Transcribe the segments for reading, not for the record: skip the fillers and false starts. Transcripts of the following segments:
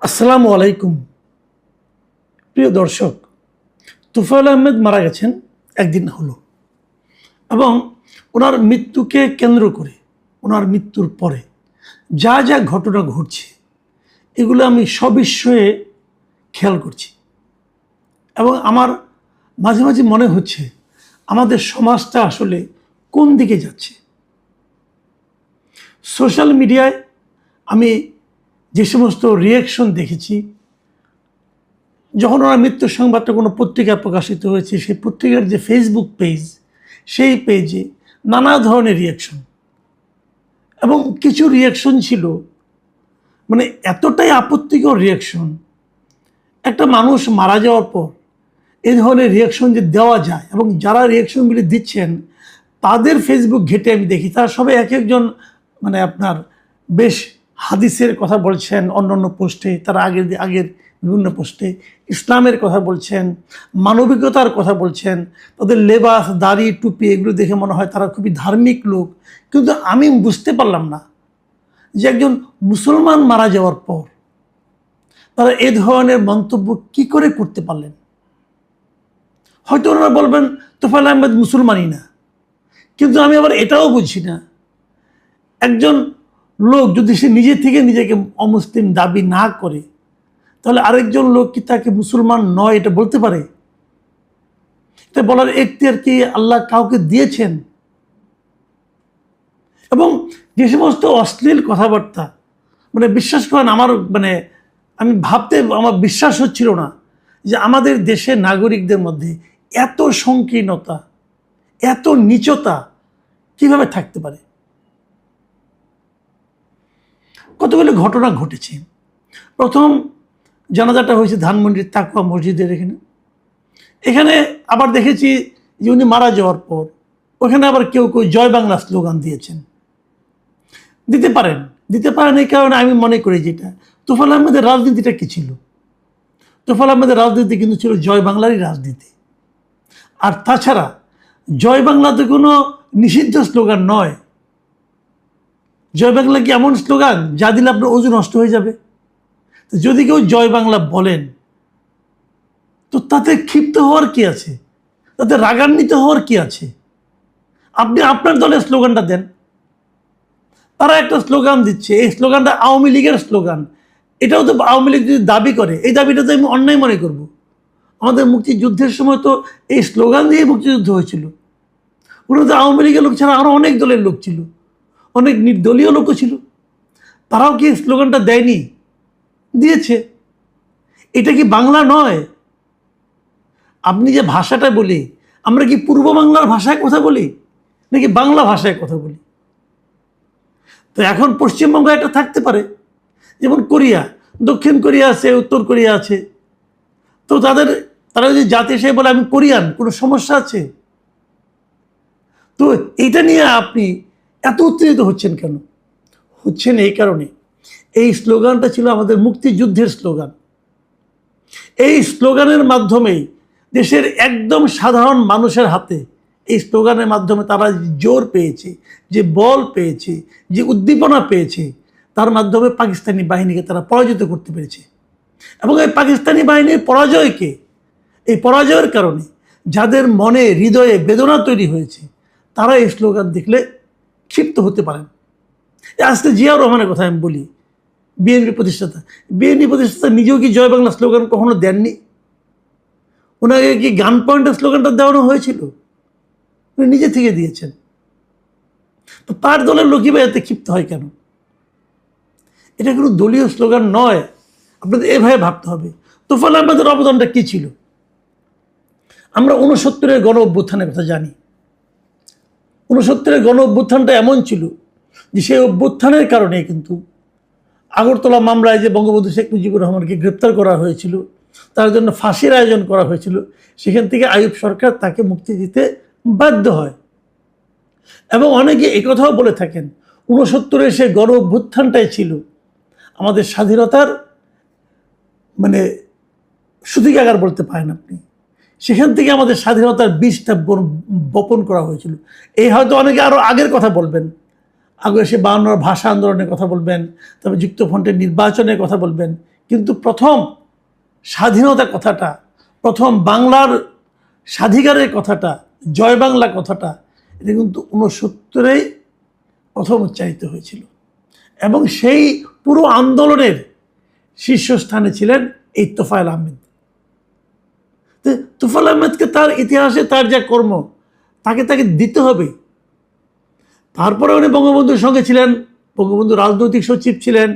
আসসালামু আলাইকুম। প্রিয় দর্শক, তুফাইল আহমেদ মারা গেছেন একদিন হলো এবং ওনার মৃত্যুকে কেন্দ্র করে ওনার মৃত্যুর পরে যা যা ঘটনা ঘটছে এগুলো আমি সবিস্ময়ে খেয়াল করছি এবং আমার মাঝে মাঝে মনে হচ্ছে আমাদের সমাজটা আসলে কোন দিকে যাচ্ছে। সোশ্যাল মিডিয়ায় আমি যে সমস্ত রিয়াকশন দেখেছি, যখন ওনার মৃত্যুর সংবাদটা কোনো পত্রিকায় প্রকাশিত হয়েছে, সেই পত্রিকার যে ফেসবুক পেজ, সেই পেজে নানা ধরনের রিয়াকশন এবং কিছু রিয়াকশন ছিল মানে এতটাই আপত্তিকর রিয়াকশন। একটা মানুষ মারা যাওয়ার পর এই ধরনের রিয়াকশন যে দেওয়া যায় এবং যারা রিয়াকশনগুলি দিচ্ছেন তাদের ফেসবুক ঘেটে আমি দেখি তারা সবাই এক একজন মানে আপনার বেশ হাদিসের কথা বলছেন অন্য পোস্টে, তারা আগের বিভিন্ন পোস্টে ইসলামের কথা বলছেন, মানবিকতার কথা বলছেন, তাদের লেবাস দাড়ি টুপি এগুলো দেখে মনে হয় তারা খুবই ধার্মিক লোক। কিন্তু আমি বুঝতে পারলাম না যে একজন মুসলমান মারা যাওয়ার পর তারা এ ধরনের মন্তব্য কি করে করতে পারলেন। হয়তো ওনারা বলবেন তোফায়েল আহমেদ মুসলমানই না, কিন্তু আমি আবার এটাও বুঝি না একজন লোক যদি সে নিজে থেকে নিজেকে অমুসলিম দাবি না করে তাহলে আরেকজন লোক কি তাকে মুসলমান নয় এটা বলতে পারে? এটা বলার এখতিয়ার কি আল্লাহ কাউকে দিয়েছেন? এবং যে সমস্ত অশ্লীল কথাবার্তা মানে বিশ্বাস করেন আমার আমি ভাবতে আমার বিশ্বাস হচ্ছিল না যে আমাদের দেশের নাগরিকদের মধ্যে এত সংকীর্ণতা, এত নীচতা কিভাবে থাকতে পারে। কতগুলো ঘটনা ঘটেছে। প্রথম জানাজাটা হয়েছে ধানমন্ডির তাকওয়া মসজিদের এখানে আবার দেখেছি যে উনি মারা যাওয়ার পর ওখানে আবার কেউ কেউ জয় বাংলা স্লোগান দিয়েছেন। দিতে পারেন এই কারণে আমি মনে করি যেটা তোফায়েল আহমেদের রাজনীতিটা কি ছিল। তোফায়েল আহমেদের রাজনীতি কিন্তু ছিল জয় বাংলারই রাজনীতি। আর তাছাড়া জয় বাংলাতে কোনো নিষিদ্ধ স্লোগান নয়। জয় বাংলা কি এমন স্লোগান যা দিলে আপনার ওজন নষ্ট হয়ে যাবে? তো যদি কেউ জয় বাংলা বলেন তো তাতে ক্ষিপ্ত হওয়ার কি আছে, তাতে রাগান্বিত হওয়ার কি আছে? আপনি আপনার দলের স্লোগানটা দেন। তারা একটা স্লোগান দিচ্ছে, এই স্লোগানটা আওয়ামী লীগের স্লোগান। এটাও তো আওয়ামী লীগ যদি দাবি করে, এই দাবিটা তো আমি অন্যায় মনে করব। আমাদের মুক্তিযুদ্ধের সময় তো এই স্লোগান দিয়ে মুক্তিযুদ্ধ হয়েছিল। ওরা তো আওয়ামী লীগের লোক ছাড়া আরও অনেক দলের লোক ছিল, অনেক নির্দলীয় লোকও ছিল, তারাও কি স্লোগানটা দেয়নি? দিয়েছে। এটা কি বাংলা নয়? আপনি যে ভাষাটা বলি, আমরা কি পূর্ব বাংলার ভাষায় কথা বলি নাকি বাংলা ভাষায় কথা বলি? তো এখন পশ্চিমবঙ্গ একটা থাকতে পারে, যেমন কোরিয়া, দক্ষিণ কোরিয়া আছে, উত্তর কোরিয়া আছে। তো তারা যদি জাতি হিসেবে বলে আমি কোরিয়ান, কোনো সমস্যা আছে? তো এইটা নিয়ে আপনি এত উত্তেজিত হচ্ছেন কেন? হচ্ছেন এই কারণে, এই স্লোগানটা ছিল আমাদের মুক্তিযুদ্ধের স্লোগান। এই স্লোগানের মাধ্যমেই দেশের একদম সাধারণ মানুষের হাতে এই স্লোগানের মাধ্যমে তারা জোর পেয়েছে, যে বল পেয়েছে, যে উদ্দীপনা পেয়েছে, তার মাধ্যমে পাকিস্তানি বাহিনীকে তারা পরাজিত করতে পেরেছে। এবং এই পাকিস্তানি বাহিনীর পরাজয়কে, এই পরাজয়ের কারণে যাদের মনে হৃদয়ে বেদনা তৈরি হয়েছে তারা এই স্লোগান দেখলে ক্ষিপ্ত হতে পারেন। আজকে জিয়াউর রহমানের কথা আমি বলি, বিএনপি প্রতিষ্ঠাতা নিজেও কি জয় বাংলা স্লোগান কখনো দেননি? ওনাকে কি গান পয়েন্টের স্লোগানটা দেওয়ানো হয়েছিল? উনি নিজে থেকে দিয়েছেন। তো তার দলের লোকই বা এতে ক্ষিপ্ত হয় কেন? এটা কোনো দলীয় স্লোগান নয়। আপনাদের এভাবে ভাবতে হবে তোফায়েল আহমেদের অবদানটা কী ছিল। আমরা 69-এর গণ অভ্যুত্থানের কথা জানি। 69-এর গণ অভ্যুত্থানটা এমন ছিল যে সেই অভ্যুত্থানের কারণে কিন্তু আগরতলা মামলায় যে বঙ্গবন্ধু শেখ মুজিবুর রহমানকে গ্রেপ্তার করা হয়েছিল, তার জন্য ফাঁসির আয়োজন করা হয়েছিল, সেখান থেকে আইয়ুব সরকার তাকে মুক্তি দিতে বাধ্য হয়। এবং অনেকে একথাও বলে থাকেন 69-এর সে গণ অভ্যুত্থানটাই ছিল আমাদের স্বাধীনতার সূতিকাগার বলতে পারেন আপনি। সেখান থেকে আমাদের স্বাধীনতার বীজটা বপন করা হয়েছিল। এই হয়তো অনেকে আরও আগের কথা বলবেন, আগে সে 52 ভাষা আন্দোলনের কথা বলবেন, তবে যুক্তফ্রন্টের নির্বাচনের কথা বলবেন, কিন্তু প্রথম স্বাধীনতার কথাটা, প্রথম বাংলার স্বাধিকারের কথাটা, জয় বাংলা কথাটা, এটা কিন্তু 69-এ প্রথম উচ্চারিত হয়েছিল। এবং সেই পুরো আন্দোলনের শীর্ষস্থানে ছিলেন এই তোফায়েল আহমেদ। তোফায়েল আহমেদকে তার ইতিহাসে তার যা কর্ম তাকে দিতে হবে। তারপরে উনি বঙ্গবন্ধুর সঙ্গে ছিলেন, বঙ্গবন্ধুর রাজনৈতিক সচিব ছিলেন,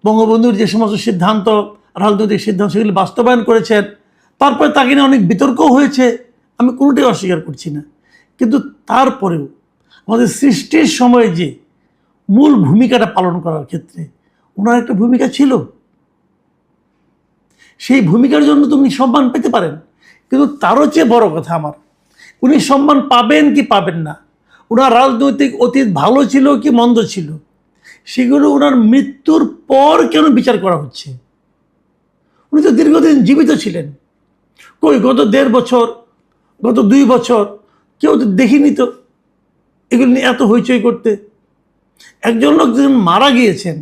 বঙ্গবন্ধুর যে সমস্ত সিদ্ধান্ত, রাজনৈতিক সিদ্ধান্ত সেগুলি বাস্তবায়ন করেছেন। তারপরে তাকে নিয়ে অনেক বিতর্কও হয়েছে, আমি কোনোটাই অস্বীকার করছি না। কিন্তু তারপরেও আমাদের সৃষ্টির সময়ে যে মূল ভূমিকাটা পালন করার ক্ষেত্রে ওনার একটা ভূমিকা ছিল। সেই ভূমিকার জন্য তুমি সম্মান পেতে পারেন, কিন্তু তারও চেয়ে বড় কথা আমার, উনি সম্মান পাবেন কি পাবেন না, ওনার রাজনৈতিক অতীত ভালো ছিল কি মন্দ ছিল, সেগুলো ওনার মৃত্যুর পর কেন বিচার করা হচ্ছে? উনি তো দীর্ঘদিন জীবিত ছিলেন। কই গত 1.5 বছর, গত 2 বছর কেউ তো দেখিনি তো এগুলো নিয়ে এত হইচই করতে। একজন লোক যখন মারা গিয়েছেন,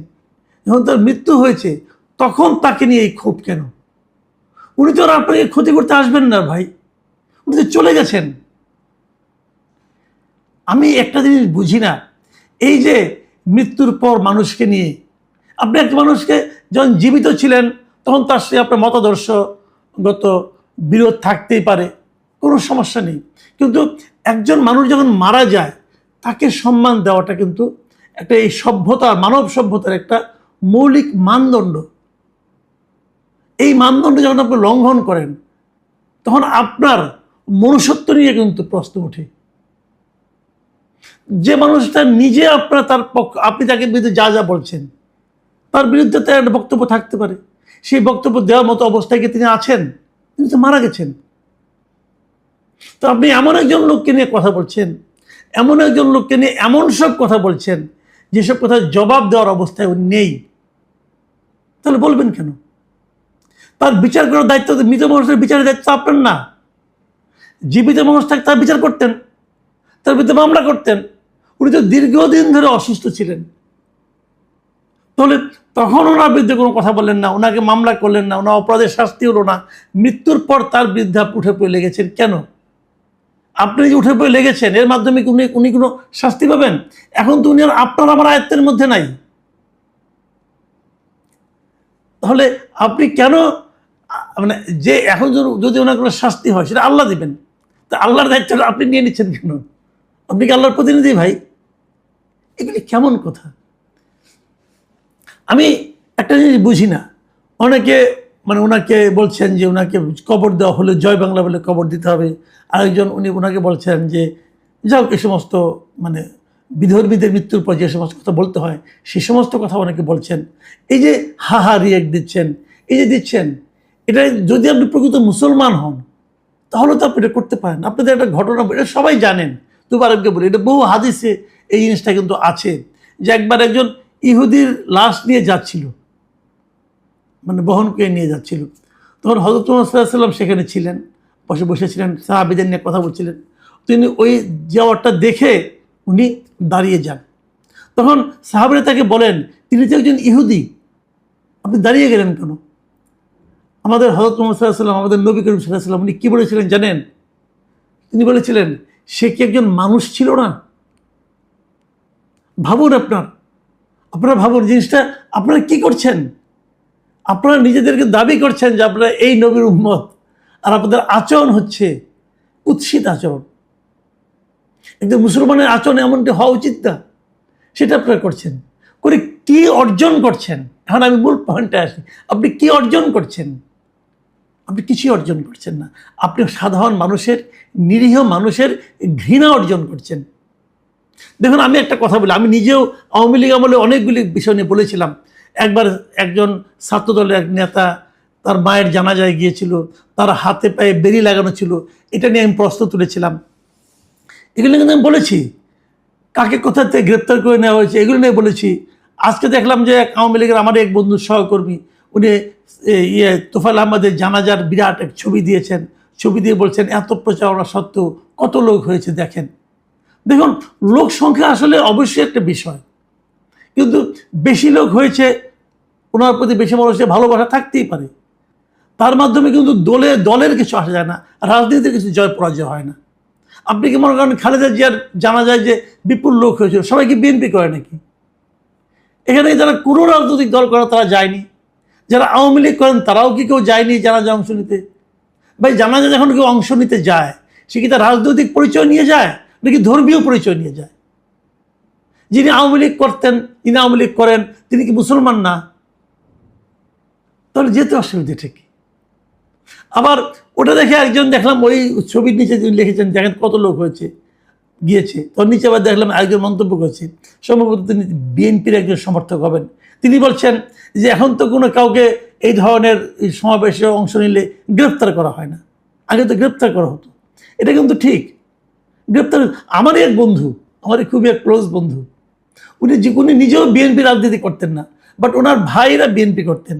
যখন তার মৃত্যু হয়েছে, তখন তাকে নিয়ে এই ক্ষোভ কেন? উনি তো আর আপনাকে ক্ষতি করতে আসবেন না ভাই, উনি তো চলে গেছেন। আমি একটা জিনিস বুঝি না, এই যে মৃত্যুর পর মানুষকে নিয়ে, আপনি একটা মানুষকে যখন জীবিত ছিলেন তখন তার সাথে আপনার মতাদর্শগত বিরোধ থাকতেই পারে, কোনো সমস্যা নেই, কিন্তু একজন মানুষ যখন মারা যায় তাকে সম্মান দেওয়াটা কিন্তু একটা এই সভ্যতার, মানব সভ্যতার একটা মৌলিক মানদণ্ড। এই মানদণ্ড যখন আপনি লঙ্ঘন করেন তখন আপনার মনুষ্যত্ব নিয়ে কিন্তু প্রশ্ন ওঠে। যে মানুষটা নিজে আপনার তার পক্ষ, আপনি তাকে বিরুদ্ধে যা যা বলছেন তার বিরুদ্ধে তার একটা বক্তব্য থাকতে পারে, সেই বক্তব্য দেওয়ার মতো অবস্থায় কি তিনি আছেন? তিনি তো মারা গেছেন। তো আপনি এমন একজন লোককে নিয়ে কথা বলছেন, এমন একজন লোককে নিয়ে এমন সব কথা বলছেন যেসব কথা জবাব দেওয়ার অবস্থায় উনি নেই, তাহলে বলবেন কেন? তার বিচার করার দায়িত্ব, মৃত মানুষের বিচারের দায়িত্ব আপনার না। জীবিত মানুষ থাকতে তার বিচার করতেন, তার বিরুদ্ধে মামলা করতেন। উনি তো দীর্ঘদিন ধরে অসুস্থ ছিলেন, তাহলে তখন ওনার বিরুদ্ধে কোনো কথা বললেন না, ওনাকে মামলা করলেন না, ওনার অপরাধের শাস্তি হলো না। মৃত্যুর পর তার বিরুদ্ধে উঠে পড়ে লেগেছেন কেন? আপনি যে উঠে পড়ে লেগেছেন এর মাধ্যমে উনি কোনো শাস্তি পাবেন? এখন তো উনি আর আপনার আমার আয়ত্তের মধ্যে নাই। তাহলে আপনি কেন, মানে যে এখন যদি ওনার কোনো শাস্তি হয় সেটা আল্লাহ দিবেন, তা আল্লাহর দায়িত্বটা আপনি নিয়ে নিচ্ছেন কেন? আপনি কি আল্লাহর প্রতিনিধি ভাই? এগুলি কেমন কথা? আমি একটা জিনিস বুঝি না, অনেকে মানে ওনাকে বলছেন যে ওনাকে কবর দেওয়া হলে জয় বাংলা বলে কবর দিতে হবে, আরেকজন ওনাকে বলছেন যে যাও এই সমস্ত মানে বিধর্মীদের মৃত্যুর পর যে সমস্ত কথা বলতে হয় সে সমস্ত কথা অনেকে বলছেন। এই যে হা রিয়েক্ট দিচ্ছেন, এই যে দিচ্ছেন, এটা যদি আপনি প্রকৃত মুসলমান হন তাহলে তো আপনি এটা করতে পারেন। আপনাদের একটা ঘটনা, এটা সবাই জানেন, দুবার আগে বলি, এটা বহু হাদিসে এই জিনিসটা কিন্তু আছে, যে একবার একজন ইহুদির লাশ নিয়ে যাচ্ছিল, মানে বহন করে নিয়ে যাচ্ছিল, তখন হযরত মুহাম্মদ সাল্লাল্লাহু আলাইহি ওয়াসাল্লাম সেখানে ছিলেন, বসেছিলেন, সাহাবীদের নিয়ে কথা বলছিলেন। তিনি ওই যাওয়ারটা দেখে উনি দাঁড়িয়ে যান। তখন সাহাবীরা তাকে বলেন, তিনি তো একজন ইহুদি, আপনি দাঁড়িয়ে গেলেন কেন? আমাদের হযরত মুহাম্মদ সাল্লাল্লাহু আলাইহি ওয়াসাল্লাম, আমাদের নবী করিম সাল্লাল্লাহু আলাইহি ওয়াসাল্লাম উনি কী বলেছিলেন জানেন? তিনি বলেছিলেন, সে কি একজন মানুষ ছিল না? ভাবুন, আপনারা ভাবুন জিনিসটা, আপনারা কি করছেন? আপনারা নিজেদেরকে দাবি করছেন যে আপনারা এই নবীর উম্মত, আর আপনাদের আচরণ হচ্ছে কুৎসিত আচরণ। একজন মুসলমানের আচরণ এমনটি হওয়া উচিত না, সেটা আপনারা করছেন। করে কি অর্জন করছেন? এখন আমি মূল পয়েন্টে আসি, আপনি কি অর্জন করছেন? আপনি কিছুই অর্জন করছেন না। আপনি সাধারণ মানুষের, নিরীহ মানুষের ঘৃণা অর্জন করছেন। দেখুন, আমি একটা কথা বলি, আমি নিজেও আওয়ামী লীগ আমলে অনেকগুলি বিষয় নিয়ে বলেছিলাম। একবার একজন ছাত্রদলের এক নেতা তার মায়ের জানাজায় গিয়েছিল, তার হাতে পায়ে বেরি লাগানো ছিল, এটা নিয়ে আমি প্রশ্ন তুলেছিলাম। এগুলো কিন্তু আমি বলেছি, কাকে কোথা থেকে গ্রেপ্তার করে নেওয়া হয়েছে এগুলো নিয়ে বলেছি। আজকে দেখলাম যে এক আওয়ামী লীগের আমার এক বন্ধু সহকর্মী, উনি তোফায়েল আহমেদের জানাজার বিরাট এক ছবি দিয়েছেন, ছবি দিয়ে বলছেন এত প্রচারণা সত্ত্বেও কত লোক হয়েছে দেখেন। দেখুন, লোক সংখ্যা আসলে অবশ্যই একটা বিষয়, কিন্তু বেশি লোক হয়েছে ওনার প্রতি বেশি মানুষের ভালোবাসা থাকতেই পারে, তার মাধ্যমে কিন্তু দলের কিছু আসা যায় না, রাজনীতির কিছু জয় পরাজয় হয় না। আপনি কি মনে করেন খালেদা জিয়ার জানা যায় যে বিপুল লোক হয়েছিল, সবাই কি বিএনপি করে নাকি? এখানে যারা কোনো রাজনৈতিক দল করে তারা যায়নি, যারা আওয়ামী লীগ করেন তারাও কি কেউ যায়নি জানাজা অংশ নিতে? ভাই জানাজা যখন কেউ অংশ নিতে যায়, সে কি তার রাজনৈতিক পরিচয় নিয়ে যায় নাকি ধর্মীয় পরিচয় নিয়ে যায়? যিনি আওয়ামী লীগ করতেন, যিনি আওয়ামী লীগ করেন, তিনি কি মুসলমান না? তাহলে যেতে অসুবিধা ঠিকই। আবার ওটা দেখে একজন দেখলাম, ওই ছবির নিচে যিনি লিখেছেন দেখেন কত লোক হয়েছে গিয়েছে, তোর নিচে আবার দেখলাম একজন মন্তব্য করছে, সম্ভবত তিনি বিএনপির একজন সমর্থক হবেন। তিনি বলছেন যে এখন তো কোনো কাউকে এই ধরনের সমাবেশে অংশ নিলে গ্রেপ্তার করা হয় না, আগে তো গ্রেপ্তার করা হতো। এটা কিন্তু ঠিক, গ্রেপ্তার। আমারই এক বন্ধু, আমারই খুবই এক ক্লোজ বন্ধু, উনি নিজেও বিএনপি রাজনীতি করতেন না, বাট ওনার ভাইরা বিএনপি করতেন।